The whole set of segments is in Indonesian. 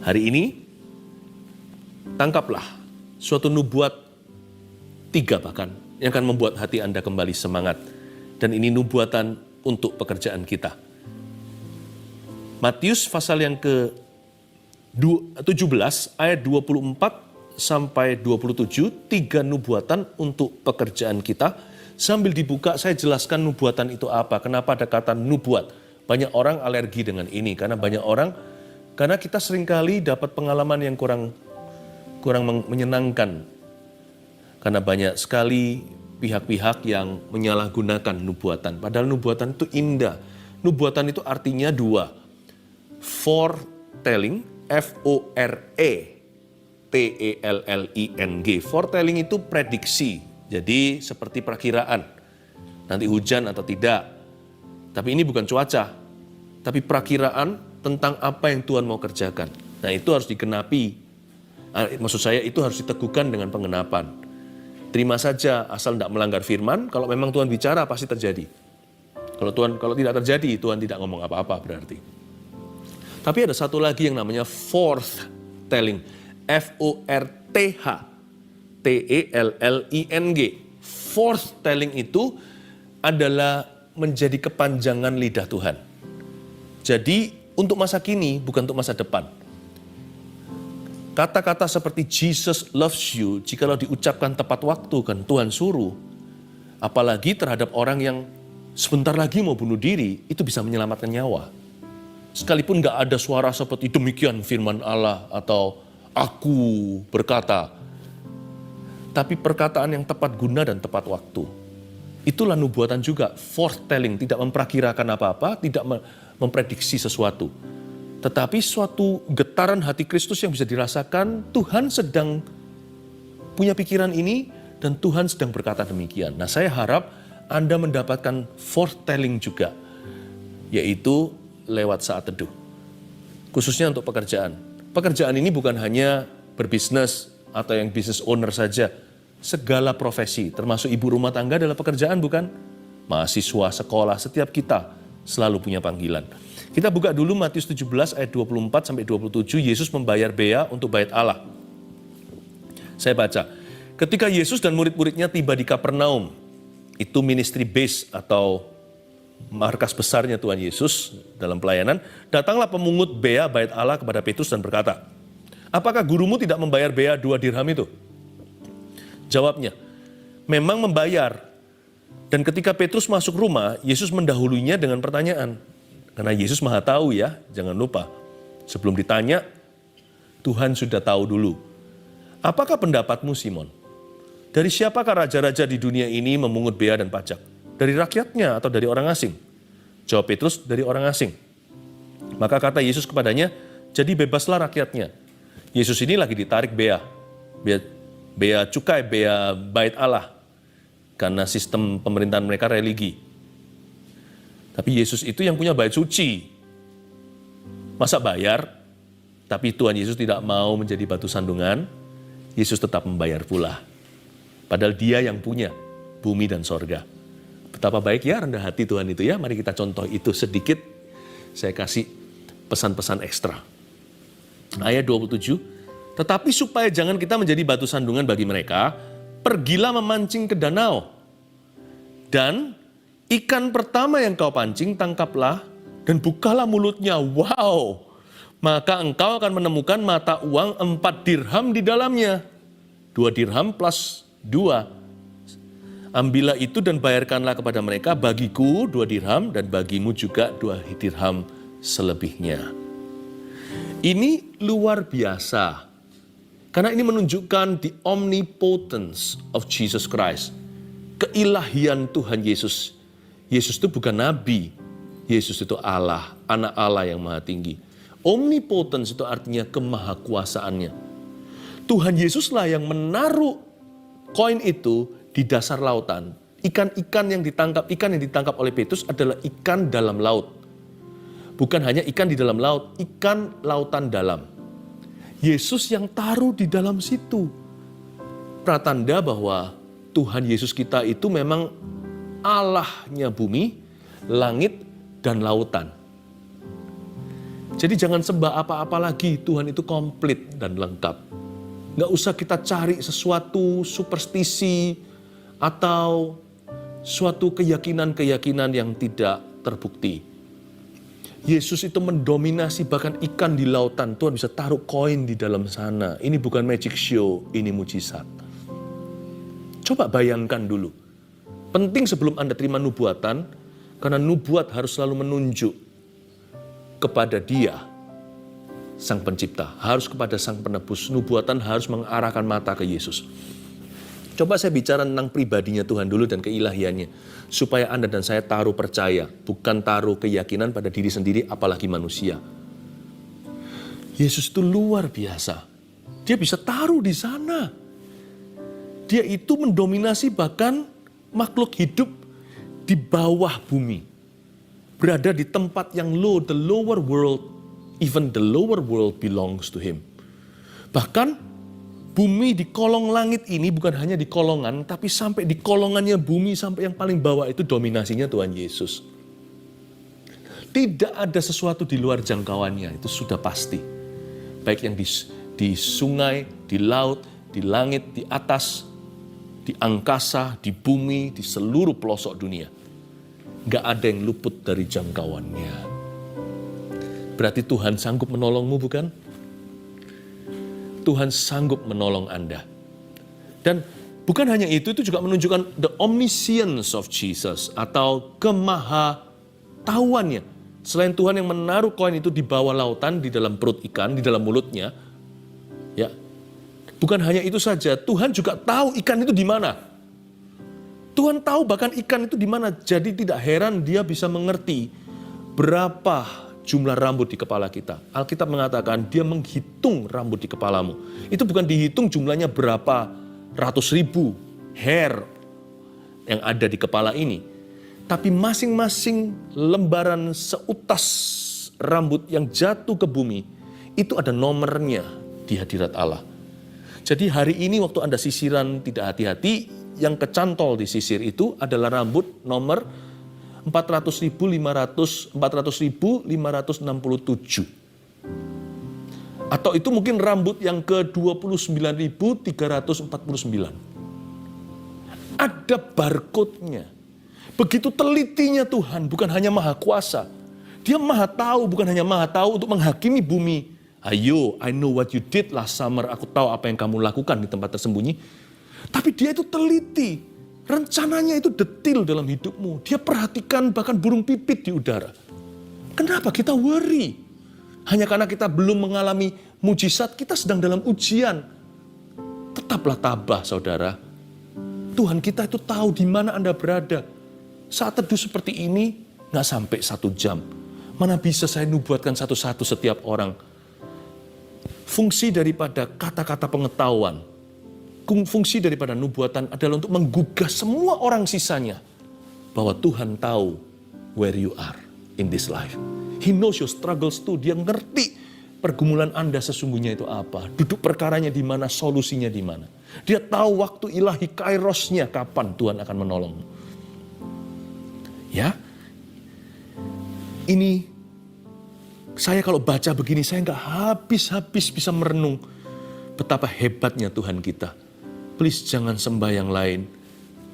Hari ini, tangkaplah suatu nubuat 3 bahkan, yang akan membuat hati Anda kembali semangat. Dan ini nubuatan untuk pekerjaan kita. Matius pasal yang ke-17 ayat 24 sampai 27, 3 nubuatan untuk pekerjaan kita. Sambil dibuka saya jelaskan nubuatan itu apa. Kenapa ada kata nubuat? Banyak orang alergi dengan ini karena kita seringkali dapat pengalaman yang kurang menyenangkan. Karena banyak sekali pihak-pihak yang menyalahgunakan nubuatan. Padahal nubuatan itu indah. Nubuatan itu artinya 2. Foretelling, F-O-R-E-T-E-L-L-I-N-G. Foretelling itu prediksi. Jadi seperti perakiraan. Nanti hujan atau tidak. Tapi ini bukan cuaca. Tapi perakiraan tentang apa yang Tuhan mau kerjakan. Nah itu harus digenapi. Maksud saya itu harus diteguhkan dengan pengenapan. Terima saja asal tidak melanggar firman. Kalau memang Tuhan bicara pasti terjadi. Kalau tidak terjadi Tuhan tidak ngomong apa-apa berarti. Tapi ada satu lagi yang namanya forthtelling. F-O-R-T-H-T-E-L-L-I-N-G. Forthtelling itu adalah menjadi kepanjangan lidah Tuhan. Jadi untuk masa kini bukan untuk masa depan. Kata-kata seperti Jesus loves you, jikalau diucapkan tepat waktu kan Tuhan suruh. Apalagi terhadap orang yang sebentar lagi mau bunuh diri, itu bisa menyelamatkan nyawa. Sekalipun gak ada suara seperti demikian firman Allah atau aku berkata. Tapi perkataan yang tepat guna dan tepat waktu. Itulah nubuatan juga, foretelling, tidak memperkirakan apa-apa, tidak memprediksi sesuatu. Tetapi suatu getaran hati Kristus yang bisa dirasakan, Tuhan sedang punya pikiran ini dan Tuhan sedang berkata demikian. Nah saya harap Anda mendapatkan foretelling juga, yaitu lewat saat teduh. Khususnya untuk pekerjaan. Pekerjaan ini bukan hanya berbisnis atau yang business owner saja. Segala profesi, termasuk ibu rumah tangga adalah pekerjaan bukan? Mahasiswa, sekolah, setiap kita selalu punya panggilan. Kita buka dulu Matius 17 ayat 24 sampai 27, Yesus membayar bea untuk bait Allah. Saya baca, ketika Yesus dan murid-muridnya tiba di Kapernaum, itu ministry base atau markas besarnya Tuhan Yesus dalam pelayanan, datanglah pemungut bea bait Allah kepada Petrus dan berkata, apakah gurumu tidak membayar bea 2 dirham itu? Jawabnya, memang membayar. Dan ketika Petrus masuk rumah, Yesus mendahulunya dengan pertanyaan. Karena Yesus maha tahu ya, jangan lupa. Sebelum ditanya, Tuhan sudah tahu dulu. Apakah pendapatmu Simon? Dari siapakah raja-raja di dunia ini memungut bea dan pajak? Dari rakyatnya atau dari orang asing? Jawab Petrus, dari orang asing. Maka kata Yesus kepadanya, jadi bebaslah rakyatnya. Yesus ini lagi ditarik bea cukai, bea bait Allah. Karena sistem pemerintahan mereka religi. Tapi Yesus itu yang punya bait suci. Masa bayar? Tapi Tuhan Yesus tidak mau menjadi batu sandungan. Yesus tetap membayar pula. Padahal dia yang punya bumi dan sorga. Betapa baik ya rendah hati Tuhan itu ya. Mari kita contoh itu sedikit. Saya kasih pesan-pesan ekstra. Ayat 27. Tetapi supaya jangan kita menjadi batu sandungan bagi mereka, pergilah memancing ke danau. Dan ikan pertama yang kau pancing tangkaplah dan bukalah mulutnya. Wow! Maka engkau akan menemukan mata uang 4 dirham di dalamnya. 2 dirham plus 2. Ambillah itu dan bayarkanlah kepada mereka, bagiku 2 dirham dan bagimu juga 2 dirham selebihnya. Ini luar biasa. Karena ini menunjukkan the omnipotence of Jesus Christ. Keilahian Tuhan Yesus. Yesus itu bukan nabi. Yesus itu Allah, anak Allah yang maha tinggi. Omnipotence itu artinya kemahakuasaannya. Tuhan Yesuslah yang menaruh koin itu di dasar lautan. Ikan yang ditangkap oleh Petrus adalah ikan dalam laut. Bukan hanya ikan di dalam laut, ikan lautan dalam. Yesus yang taruh di dalam situ. Pratanda bahwa Tuhan Yesus kita itu memang Allahnya bumi, langit, dan lautan. Jadi jangan sembah apa-apa lagi, Tuhan itu komplit dan lengkap. Nggak usah kita cari sesuatu superstisi atau suatu keyakinan-keyakinan yang tidak terbukti. Yesus itu mendominasi bahkan ikan di lautan. Tuhan bisa taruh koin di dalam sana. Ini bukan magic show, ini mujizat. Coba bayangkan dulu. Penting sebelum Anda terima nubuatan, karena nubuat harus selalu menunjuk kepada Dia, Sang Pencipta. Harus kepada Sang Penebus. Nubuatan harus mengarahkan mata ke Yesus. Coba saya bicara tentang pribadinya Tuhan dulu dan keilahiannya. Supaya Anda dan saya taruh percaya, bukan taruh keyakinan pada diri sendiri, apalagi manusia. Yesus itu luar biasa. Dia bisa taruh di sana. Dia itu mendominasi bahkan makhluk hidup di bawah bumi. Berada di tempat yang low, the lower world, even the lower world belongs to Him. Bahkan bumi di kolong langit ini bukan hanya di kolongan, tapi sampai di kolongannya bumi sampai yang paling bawah itu dominasinya Tuhan Yesus. Tidak ada sesuatu di luar jangkauannya, itu sudah pasti. Baik yang di sungai, di laut, di langit, di atas, di angkasa, di bumi, di seluruh pelosok dunia. Gak ada yang luput dari jangkauannya. Berarti Tuhan sanggup menolongmu, bukan? Tuhan sanggup menolong Anda. Dan bukan hanya itu juga menunjukkan the omniscience of Jesus atau kemahatahuannya. Selain Tuhan yang menaruh koin itu di bawah lautan, di dalam perut ikan, di dalam mulutnya, ya, bukan hanya itu saja, Tuhan juga tahu ikan itu di mana. Tuhan tahu bahkan ikan itu di mana. Jadi tidak heran Dia bisa mengerti berapa jumlah rambut di kepala kita. Alkitab mengatakan Dia menghitung rambut di kepalamu. Itu bukan dihitung jumlahnya berapa ratus ribu hair yang ada di kepala ini. Tapi masing-masing lembaran seutas rambut yang jatuh ke bumi, itu ada nomornya di hadirat Allah. Jadi hari ini waktu Anda sisiran tidak hati-hati, yang kecantol di sisir itu adalah rambut nomor 400.567. Atau itu mungkin rambut yang ke-29.349. Ada barcode-nya. Begitu telitinya Tuhan, bukan hanya maha kuasa. Dia maha tahu, bukan hanya maha tahu untuk menghakimi bumi. Ayo, I know what you did last summer. Aku tahu apa yang kamu lakukan di tempat tersembunyi. Tapi Dia itu teliti. Rencananya itu detil dalam hidupmu. Dia perhatikan bahkan burung pipit di udara. Kenapa kita worry? Hanya karena kita belum mengalami mujizat, kita sedang dalam ujian. Tetaplah tabah, saudara. Tuhan kita itu tahu di mana Anda berada. Saat teduh seperti ini, nggak sampai 1 jam. Mana bisa saya nubuatkan satu-satu setiap orang. Fungsi daripada kata-kata pengetahuan, fungsi daripada nubuatan adalah untuk menggugah semua orang sisanya bahwa Tuhan tahu where you are in this life. He knows your struggles too. Dia ngerti pergumulan Anda sesungguhnya itu apa. Duduk perkaranya di mana, solusinya di mana. Dia tahu waktu ilahi kairosnya kapan Tuhan akan menolongmu. Ya, ini saya kalau baca begini saya nggak habis-habis bisa merenung betapa hebatnya Tuhan kita. Please jangan sembah yang lain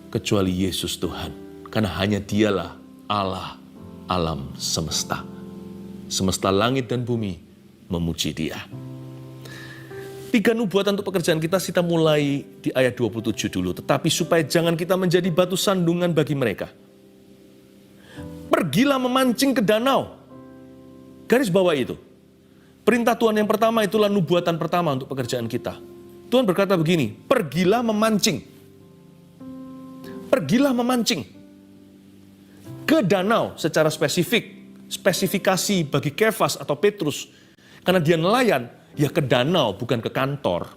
kecuali Yesus Tuhan. Karena hanya Dialah Allah alam semesta. Semesta langit dan bumi memuji Dia. 3 nubuatan untuk pekerjaan kita mulai di ayat 27 dulu. Tetapi supaya jangan kita menjadi batu sandungan bagi mereka. Pergilah memancing ke danau. Garis bawah itu. Perintah Tuhan yang pertama itulah nubuatan pertama untuk pekerjaan kita. Tuhan berkata begini, pergilah memancing. Pergilah memancing. Ke danau secara spesifik. Spesifikasi bagi Kefas atau Petrus. Karena dia nelayan, ya ke danau bukan ke kantor.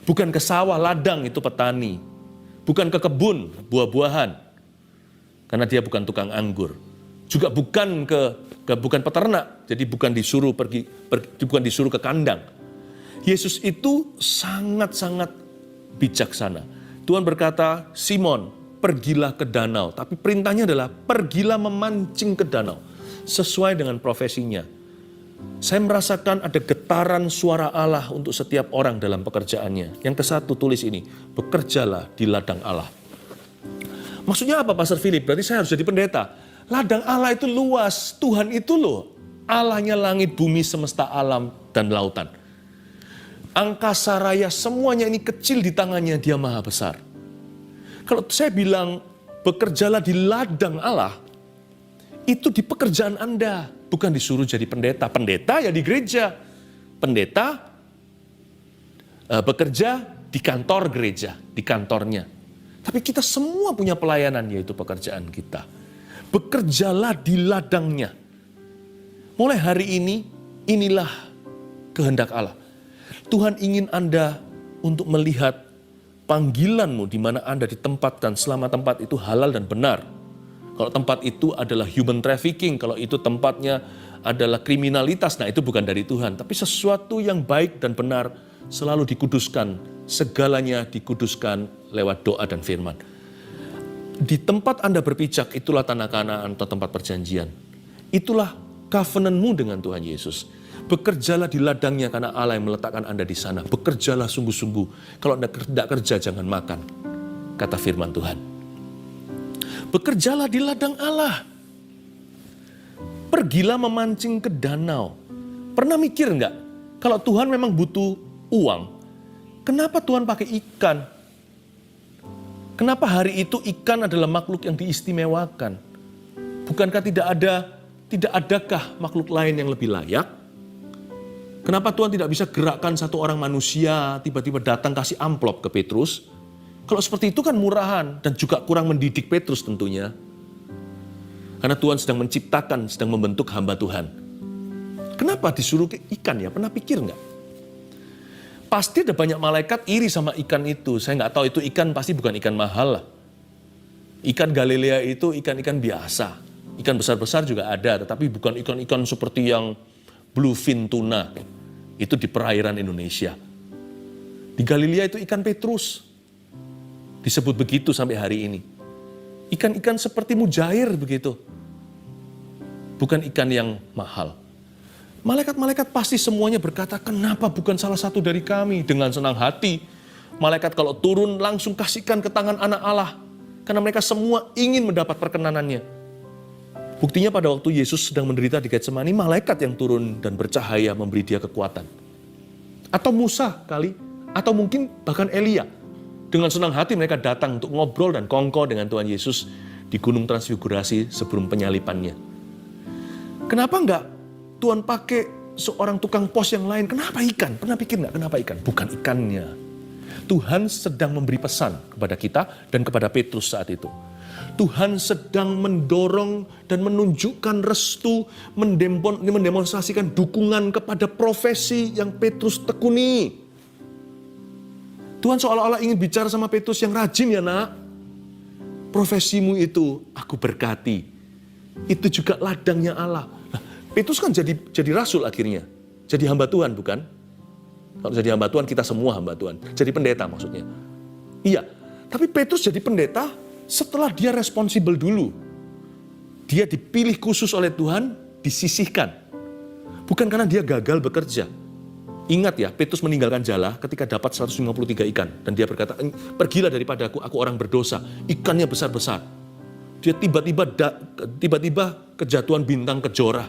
Bukan ke sawah ladang itu petani. Bukan ke kebun buah-buahan. Karena dia bukan tukang anggur. Juga bukan bukan peternak. Jadi bukan disuruh bukan disuruh ke kandang. Yesus itu sangat-sangat bijaksana. Tuhan berkata, Simon, pergilah ke danau. Tapi perintahnya adalah, pergilah memancing ke danau. Sesuai dengan profesinya. Saya merasakan ada getaran suara Allah untuk setiap orang dalam pekerjaannya. Yang ke-1 tulis ini, bekerjalah di ladang Allah. Maksudnya apa Pastor Philip? Berarti saya harus jadi pendeta. Ladang Allah itu luas, Tuhan itu loh. Allahnya langit, bumi, semesta alam, dan lautan. Angkasa raya, semuanya ini kecil di tangannya, dia maha besar. Kalau saya bilang, bekerjalah di ladang Allah, itu di pekerjaan Anda, bukan disuruh jadi pendeta. Pendeta ya di gereja. Pendeta bekerja di kantor gereja, di kantornya. Tapi kita semua punya pelayanan, yaitu pekerjaan kita. Bekerjalah di ladangnya. Mulai hari ini, inilah kehendak Allah. Tuhan ingin Anda untuk melihat panggilanmu di mana Anda ditempatkan selama tempat itu halal dan benar. Kalau tempat itu adalah human trafficking, kalau itu tempatnya adalah kriminalitas, nah itu bukan dari Tuhan. Tapi sesuatu yang baik dan benar selalu dikuduskan, segalanya dikuduskan lewat doa dan firman. Di tempat Anda berpijak, itulah tanah Kanaan atau tempat perjanjian. Itulah covenant-mu dengan Tuhan Yesus. Bekerjalah di ladangnya karena Allah yang meletakkan Anda di sana. Bekerjalah sungguh-sungguh. Kalau Anda tidak kerja, jangan makan, kata firman Tuhan. Bekerjalah di ladang Allah. Pergilah memancing ke danau. Pernah mikir nggak? Kalau Tuhan memang butuh uang, kenapa Tuhan pakai ikan? Kenapa hari itu ikan adalah makhluk yang diistimewakan? Bukankah tidak adakah makhluk lain yang lebih layak? Kenapa Tuhan tidak bisa gerakkan satu orang manusia tiba-tiba datang kasih amplop ke Petrus? Kalau seperti itu kan murahan dan juga kurang mendidik Petrus tentunya. Karena Tuhan sedang menciptakan, sedang membentuk hamba Tuhan. Kenapa disuruh ke ikan ya? Pernah pikir nggak? Pasti ada banyak malaikat iri sama ikan itu. Saya nggak tahu itu ikan pasti bukan ikan mahal lah. Ikan Galilea itu ikan-ikan biasa. Ikan besar-besar juga ada, tetapi bukan ikan-ikan seperti yang bluefin tuna. Itu di perairan Indonesia. Di Galilea itu ikan Petrus. Disebut begitu sampai hari ini. Ikan-ikan seperti mujair begitu. Bukan ikan yang mahal. Malaikat-malaikat pasti semuanya berkata, kenapa bukan salah satu dari kami? Dengan senang hati. Malaikat kalau turun langsung kasihkan ke tangan anak Allah. Karena mereka semua ingin mendapat perkenanannya. Buktinya pada waktu Yesus sedang menderita di Getsemani, malaikat yang turun dan bercahaya memberi dia kekuatan. Atau Musa kali, atau mungkin bahkan Elia. Dengan senang hati mereka datang untuk ngobrol dan kongko dengan Tuhan Yesus di Gunung Transfigurasi sebelum penyalipannya. Kenapa enggak Tuhan pakai seorang tukang pos yang lain? Kenapa ikan? Pernah pikir enggak kenapa ikan? Bukan ikannya. Tuhan sedang memberi pesan kepada kita dan kepada Petrus saat itu. Tuhan sedang mendorong dan menunjukkan restu, mendemonstrasikan dukungan kepada profesi yang Petrus tekuni. Tuhan seolah-olah ingin bicara sama Petrus, yang rajin ya nak. Profesimu itu aku berkati. Itu juga ladangnya Allah. Nah, Petrus kan jadi rasul akhirnya. Jadi hamba Tuhan bukan? Kalau jadi hamba Tuhan kita semua hamba Tuhan. Jadi pendeta maksudnya. Iya, tapi Petrus jadi pendeta setelah dia responsibel dulu. Dia dipilih khusus oleh Tuhan, disisihkan. Bukan karena dia gagal bekerja. Ingat ya, Petrus meninggalkan jala ketika dapat 153 ikan. Dan dia berkata, pergilah daripadaku, aku orang berdosa. Ikannya besar-besar. Dia tiba-tiba kejatuhan bintang kejora.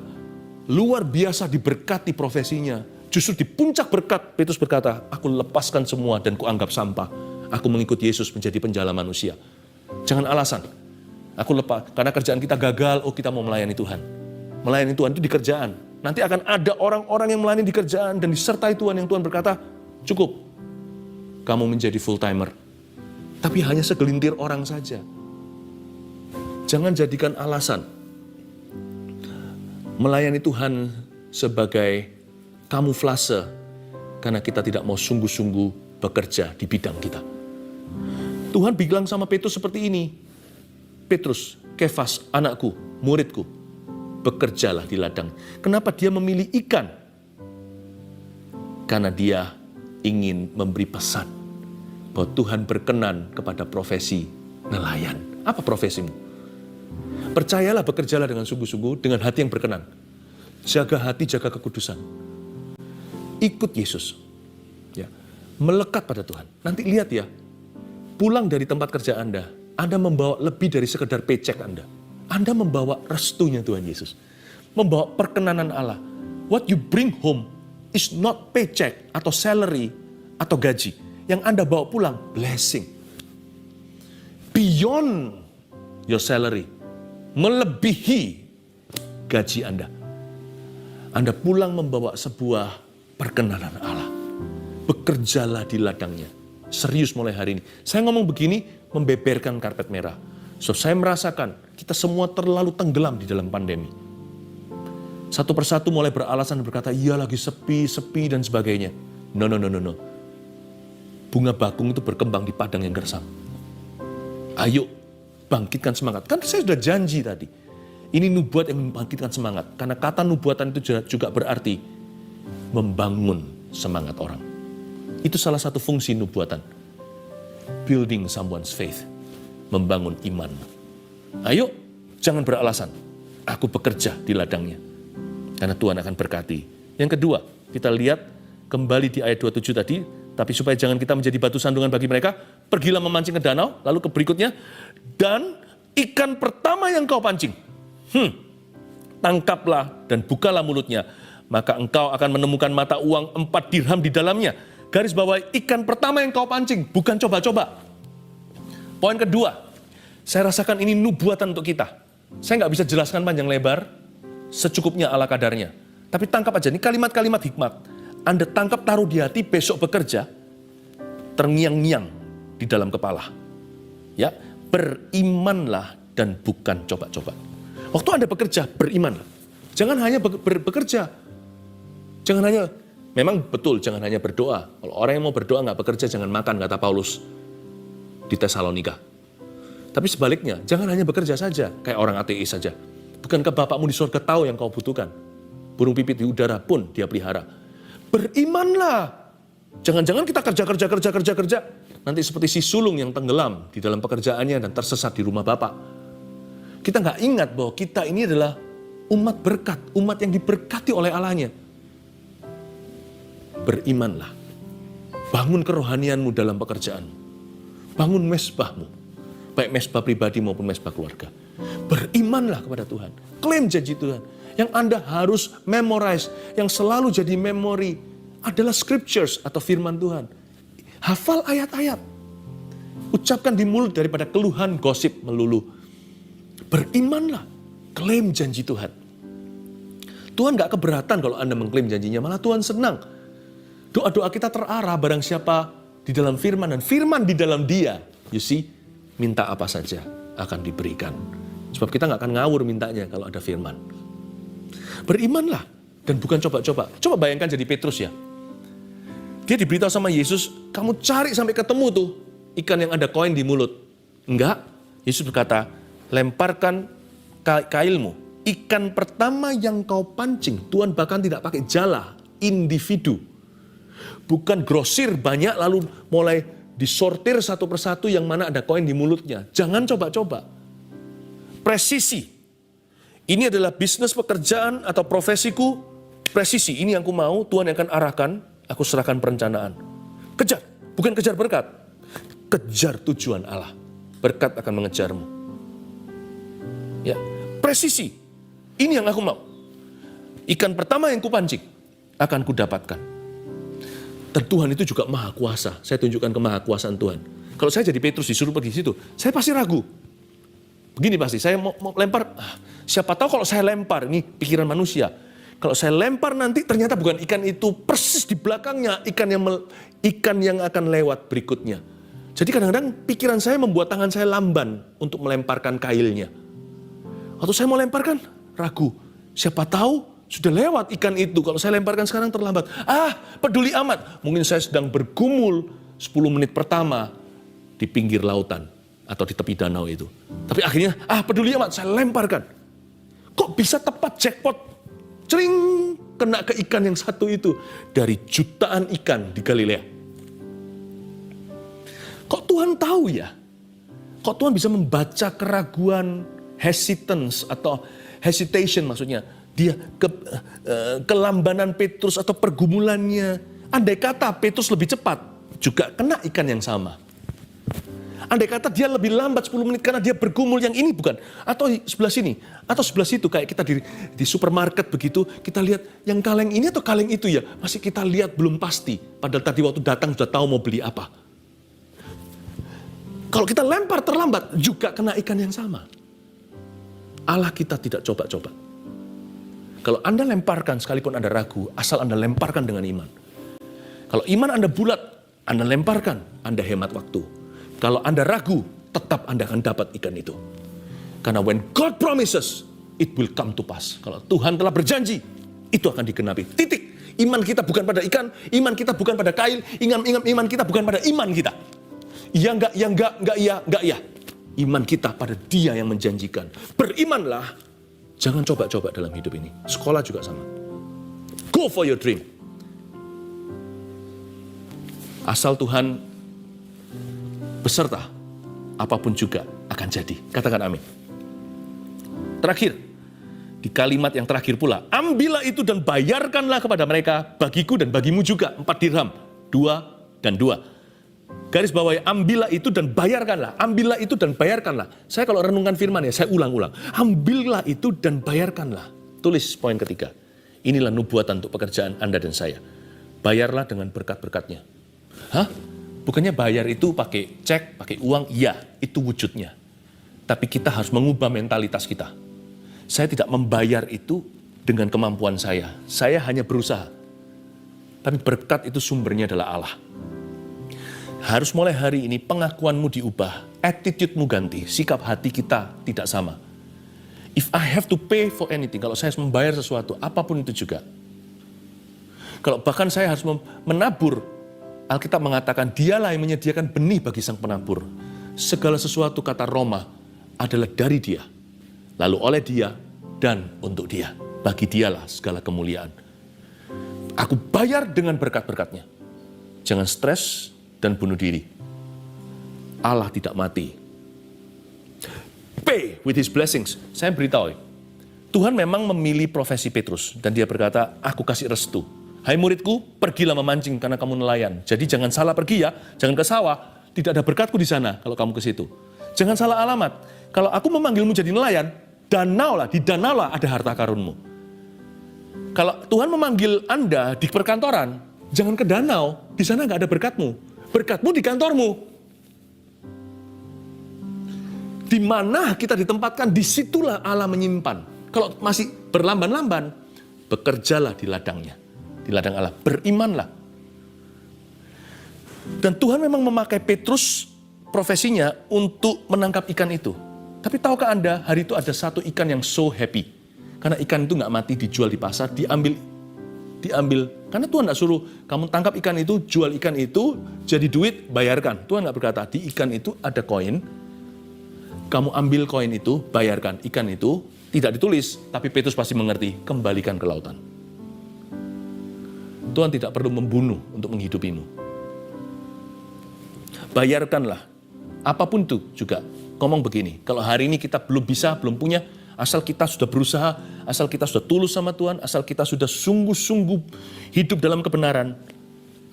Luar biasa diberkati profesinya. Justru di puncak berkat, Petrus berkata, aku lepaskan semua dan kuanggap sampah. Aku mengikut Yesus menjadi penjala manusia. Jangan alasan. Aku lepas, karena kerjaan kita gagal, kita mau melayani Tuhan. Melayani Tuhan itu di kerjaan. Nanti akan ada orang-orang yang melayani di kerjaan dan disertai Tuhan, yang Tuhan berkata, cukup, kamu menjadi full timer. Tapi hanya segelintir orang saja. Jangan jadikan alasan melayani Tuhan sebagai kamuflase karena kita tidak mau sungguh-sungguh bekerja di bidang kita. Tuhan bilang sama Petrus seperti ini, Petrus, Kefas, anakku, muridku, bekerjalah di ladang. Kenapa dia memilih ikan? Karena dia ingin memberi pesan bahwa Tuhan berkenan kepada profesi nelayan. Apa profesimu? Percayalah, bekerjalah dengan sungguh-sungguh, dengan hati yang berkenan. Jaga hati, jaga kekudusan. Ikut Yesus. Ya. Melekat pada Tuhan. Nanti lihat ya, pulang dari tempat kerja Anda membawa lebih dari sekedar paycheck Anda. Anda membawa restunya Tuhan Yesus. Membawa perkenanan Allah. What you bring home is not paycheck atau salary atau gaji. Yang Anda bawa pulang, blessing. Beyond your salary. Melebihi gaji Anda. Anda pulang membawa sebuah perkenanan Allah. Bekerjalah di ladangnya. Serius mulai hari ini. Saya ngomong begini, membeberkan karpet merah. So, saya merasakan kita semua terlalu tenggelam di dalam pandemi. Satu persatu mulai beralasan dan berkata, iya lagi sepi dan sebagainya. No. Bunga bakung itu berkembang di padang yang gersam. Ayo, bangkitkan semangat. Kan saya sudah janji tadi. Ini nubuat yang membangkitkan semangat. Karena kata nubuatan itu juga berarti membangun semangat orang. Itu salah satu fungsi nubuatan. Building someone's faith. Membangun iman. Ayo, jangan beralasan. Aku bekerja di ladangnya. Karena Tuhan akan berkati. Yang kedua, kita lihat kembali di ayat 27 tadi. Tapi supaya jangan kita menjadi batu sandungan bagi mereka, pergilah memancing ke danau, lalu ke berikutnya, dan ikan pertama yang kau pancing, tangkaplah dan bukalah mulutnya, maka engkau akan menemukan mata uang 4 dirham di dalamnya. Garis bawah, ikan pertama yang kau pancing, bukan coba-coba. Poin kedua, saya rasakan ini nubuatan untuk kita. Saya nggak bisa jelaskan panjang lebar, secukupnya ala kadarnya. Tapi tangkap aja, ini kalimat-kalimat hikmat. Anda tangkap, taruh di hati, besok bekerja, terngiang-ngiang di dalam kepala. Ya, berimanlah dan bukan coba-coba. Waktu Anda bekerja, berimanlah. Jangan hanya bekerja. Jangan hanya, memang betul, jangan hanya berdoa. Kalau orang yang mau berdoa nggak bekerja, jangan makan, kata Paulus di Tesalonika. Tapi sebaliknya, jangan hanya bekerja saja, kayak orang ateis saja. Bukankah Bapakmu di surga tahu yang kau butuhkan? Burung pipit di udara pun dia pelihara. Berimanlah. Jangan-jangan kita kerja. Nanti seperti si sulung yang tenggelam di dalam pekerjaannya dan tersesat di rumah Bapak. Kita nggak ingat bahwa kita ini adalah umat berkat, umat yang diberkati oleh Allahnya. Berimanlah. Bangun kerohanianmu dalam pekerjaanmu. Bangun mesbahmu. Baik mesbah pribadi maupun mesbah keluarga. Berimanlah kepada Tuhan. Klaim janji Tuhan. Yang Anda harus memorize, yang selalu jadi memori adalah scriptures atau firman Tuhan. Hafal ayat-ayat. Ucapkan di mulut daripada keluhan, gosip melulu. Berimanlah, klaim janji Tuhan. Tuhan gak keberatan kalau Anda mengklaim janjinya, malah Tuhan senang. Doa-doa kita terarah barang siapa di dalam firman dan firman di dalam dia. You see, minta apa saja akan diberikan. Sebab kita gak akan ngawur mintanya kalau ada firman. Berimanlah dan bukan coba-coba. Coba bayangkan jadi Petrus ya. Dia diberitahu sama Yesus, kamu cari sampai ketemu tuh ikan yang ada koin di mulut. Enggak. Yesus berkata, lemparkan kailmu. Ikan pertama yang kau pancing, Tuhan bahkan tidak pakai jala, individu. Bukan grosir banyak lalu mulai disortir satu persatu yang mana ada koin di mulutnya. Jangan coba-coba. Presisi. Ini adalah bisnis pekerjaan atau profesiku, presisi. Ini yang aku mau, Tuhan yang akan arahkan, aku serahkan perencanaan. Kejar, bukan kejar berkat. Kejar tujuan Allah. Berkat akan mengejarmu. Ya, presisi. Ini yang aku mau. Ikan pertama yang kupancing, akan kudapatkan. Dan Tuhan itu juga maha kuasa. Saya tunjukkan kemahakuasaan Tuhan. Kalau saya jadi Petrus disuruh pergi situ, saya pasti ragu. Begini pasti, saya mau lempar, siapa tahu kalau saya lempar, ini pikiran manusia. Kalau saya lempar nanti ternyata bukan ikan itu, persis di belakangnya ikan yang akan lewat berikutnya. Jadi kadang-kadang pikiran saya membuat tangan saya lamban untuk melemparkan kailnya. Waktu saya mau lemparkan, ragu. Siapa tahu sudah lewat ikan itu, kalau saya lemparkan sekarang terlambat. Peduli amat. Mungkin saya sedang bergumul 10 menit pertama di pinggir lautan. Atau di tepi danau itu. Tapi akhirnya, peduli amat, saya lemparkan. Kok bisa tepat jackpot? Cering, kena ke ikan yang satu itu. Dari jutaan ikan di Galilea. Kok Tuhan tahu ya? Kok Tuhan bisa membaca keraguan, hesitance atau hesitation maksudnya kelambanan Petrus atau pergumulannya. Andai kata Petrus lebih cepat, juga kena ikan yang sama. Andai kata dia lebih lambat 10 menit karena dia bergumul yang ini bukan. Atau sebelah sini, atau sebelah situ. Kayak kita di supermarket begitu, kita lihat yang kaleng ini atau kaleng itu ya. Masih kita lihat belum pasti. Padahal tadi waktu datang sudah tahu mau beli apa. Kalau kita lempar terlambat, juga kena ikan yang sama. Allah kita tidak coba-coba. Kalau Anda lemparkan sekalipun Anda ragu, asal Anda lemparkan dengan iman. Kalau iman Anda bulat, Anda lemparkan, Anda hemat waktu. Kalau Anda ragu, tetap Anda akan dapat ikan itu. Karena when God promises, it will come to pass. Kalau Tuhan telah berjanji, itu akan digenapi. Titik. Iman kita bukan pada ikan, iman kita bukan pada kail, iman kita bukan pada iman kita. Ya enggak, enggak iya. Iman kita pada Dia yang menjanjikan. Berimanlah, jangan coba-coba dalam hidup ini. Sekolah juga sama. Go for your dream. Asal Tuhan beserta, apapun juga akan jadi. Katakan amin. Terakhir, di kalimat yang terakhir pula, ambillah itu dan bayarkanlah kepada mereka, bagiku dan bagimu juga, 4 dirham, 2 dan 2. Garis bawahi, ambillah itu dan bayarkanlah, ambillah itu dan bayarkanlah. Saya kalau renungkan firman ya, saya ulang-ulang. Ambillah itu dan bayarkanlah. Tulis poin ketiga. Inilah nubuatan untuk pekerjaan Anda dan saya. Bayarlah dengan berkat-berkatnya. Hah? Bukannya bayar itu pakai cek, pakai uang? Iya, itu wujudnya. Tapi kita harus mengubah mentalitas kita. Saya tidak membayar itu dengan kemampuan saya. Saya hanya berusaha. Tapi berkat itu sumbernya adalah Allah. Harus mulai hari ini pengakuanmu diubah, attitude-mu ganti, sikap hati kita tidak sama. If I have to pay for anything, kalau saya harus membayar sesuatu, apapun itu juga. Kalau bahkan saya harus menabur, Alkitab mengatakan dialah yang menyediakan benih bagi sang penabur. Segala sesuatu, kata Roma, adalah dari Dia. Lalu oleh Dia dan untuk Dia. Bagi Dialah segala kemuliaan. Aku bayar dengan berkat-berkatnya. Jangan stres dan bunuh diri. Allah tidak mati. Pay with His blessings. Saya beritahu, Tuhan memang memilih profesi Petrus. Dan Dia berkata, aku kasih restu. Hai muridku, pergilah memancing karena kamu nelayan. Jadi jangan salah pergi ya, jangan ke sawah. Tidak ada berkatku di sana kalau kamu ke situ. Jangan salah alamat. Kalau aku memanggilmu jadi nelayan, di danau lah ada harta karunmu. Kalau Tuhan memanggil Anda di perkantoran, jangan ke danau, di sana nggak ada berkatmu. Berkatmu di kantormu. Di mana kita ditempatkan, disitulah Allah menyimpan. Kalau masih berlamban-lamban, bekerjalah di ladangnya. Di ladang Allah, berimanlah. Dan Tuhan memang memakai Petrus profesinya untuk menangkap ikan itu. Tapi tahukah Anda, hari itu ada satu ikan yang so happy. Karena ikan itu nggak mati, dijual di pasar, diambil. Karena Tuhan nggak suruh, kamu tangkap ikan itu, jual ikan itu, jadi duit, bayarkan. Tuhan nggak berkata, di ikan itu ada koin, kamu ambil koin itu, bayarkan. Ikan itu tidak ditulis, tapi Petrus pasti mengerti, kembalikan ke lautan. Tuhan tidak perlu membunuh untuk menghidupimu. Bayarkanlah. Apapun itu juga. Ngomong begini, kalau hari ini kita belum bisa, belum punya, asal kita sudah berusaha, asal kita sudah tulus sama Tuhan, asal kita sudah sungguh-sungguh hidup dalam kebenaran,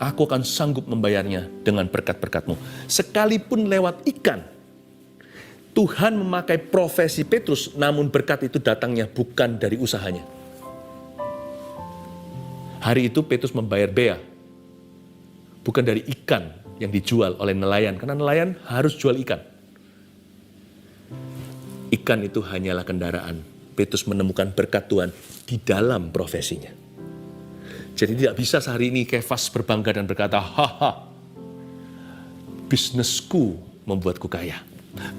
aku akan sanggup membayarnya dengan berkat-berkatmu. Sekalipun lewat ikan, Tuhan memakai profesi Petrus, namun berkat itu datangnya bukan dari usahanya. Hari itu Petrus membayar bea, bukan dari ikan yang dijual oleh nelayan, karena nelayan harus jual ikan. Ikan itu hanyalah kendaraan. Petrus menemukan berkat Tuhan di dalam profesinya. Jadi tidak bisa sehari ini Kefas berbangga dan berkata, haha, bisnisku membuatku kaya.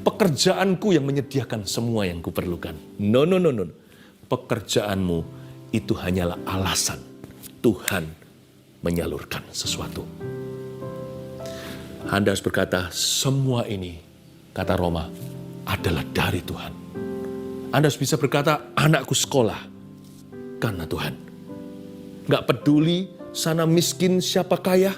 Pekerjaanku yang menyediakan semua yang kuperlukan. No. Pekerjaanmu itu hanyalah alasan Tuhan menyalurkan sesuatu. Anda harus berkata, semua ini, kata Roma, adalah dari Tuhan. Anda harus bisa berkata, anakku sekolah karena Tuhan. Gak peduli sana miskin siapa kaya.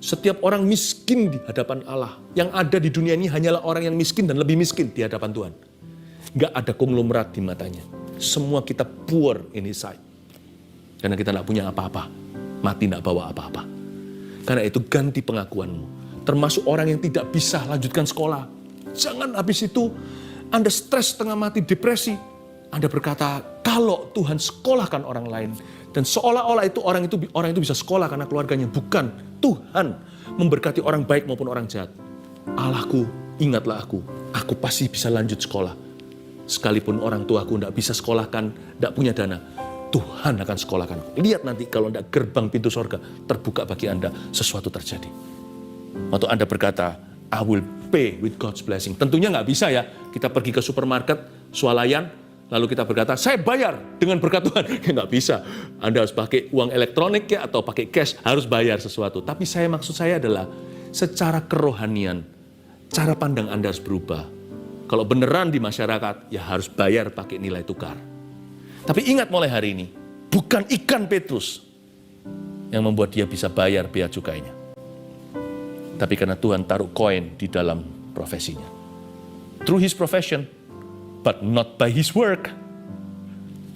Setiap orang miskin di hadapan Allah. Yang ada di dunia ini hanyalah orang yang miskin dan lebih miskin di hadapan Tuhan. Gak ada konglomerat di matanya. Semua kita poor in His sight. Karena kita tidak punya apa-apa. Mati tidak bawa apa-apa. Karena itu ganti pengakuanmu. Termasuk orang yang tidak bisa lanjutkan sekolah. Jangan habis itu Anda stres setengah mati, depresi. Anda berkata, kalau Tuhan sekolahkan orang lain. Dan seolah-olah itu orang itu bisa sekolah karena keluarganya. Bukan. Tuhan memberkati orang baik maupun orang jahat. Allahku, ingatlah aku. Aku pasti bisa lanjut sekolah. Sekalipun orang tuaku tidak bisa sekolahkan, tidak punya dana. Tuhan akan sekolahkan. Lihat nanti kalau tidak gerbang pintu sorga terbuka bagi Anda, sesuatu terjadi. Waktu Anda berkata, I will pay with God's blessing. Tentunya nggak bisa ya. Kita pergi ke supermarket, swalayan, lalu kita berkata, saya bayar dengan berkat Tuhan. Ya nggak bisa. Anda harus pakai uang elektronik ya, atau pakai cash, harus bayar sesuatu. Tapi maksud saya adalah, secara kerohanian, cara pandang Anda harus berubah. Kalau beneran di masyarakat, ya harus bayar pakai nilai tukar. Tapi ingat mulai hari ini, bukan ikan Petrus yang membuat dia bisa bayar bea cukainya. Tapi karena Tuhan taruh koin di dalam profesinya. Through his profession, but not by his work.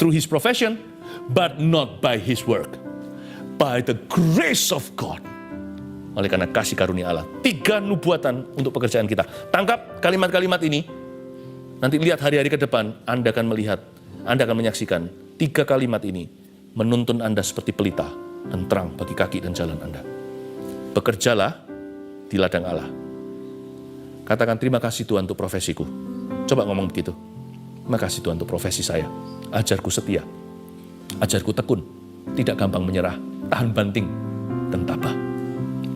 Through his profession, but not by his work. By the grace of God. Oleh karena kasih karunia Allah. 3 nubuatan untuk pekerjaan kita. Tangkap kalimat-kalimat ini. Nanti lihat hari-hari ke depan, Anda akan melihat, Anda akan menyaksikan 3 kalimat ini menuntun Anda seperti pelita dan terang bagi kaki dan jalan Anda. Bekerjalah di ladang Allah. Katakan terima kasih Tuhan untuk profesiku. Coba ngomong begitu. Terima kasih Tuhan untuk profesi saya. Ajarku setia. Ajarku tekun. Tidak gampang menyerah. Tahan banting dan tabah.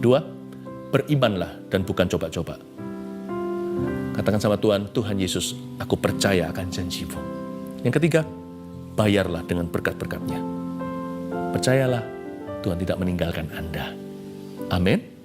2, berimanlah dan bukan coba-coba. Katakan sama Tuhan, Tuhan Yesus, aku percaya akan janji-Mu. Yang ketiga, bayarlah dengan berkat-berkat-Nya. Percayalah, Tuhan tidak meninggalkan Anda. Amin.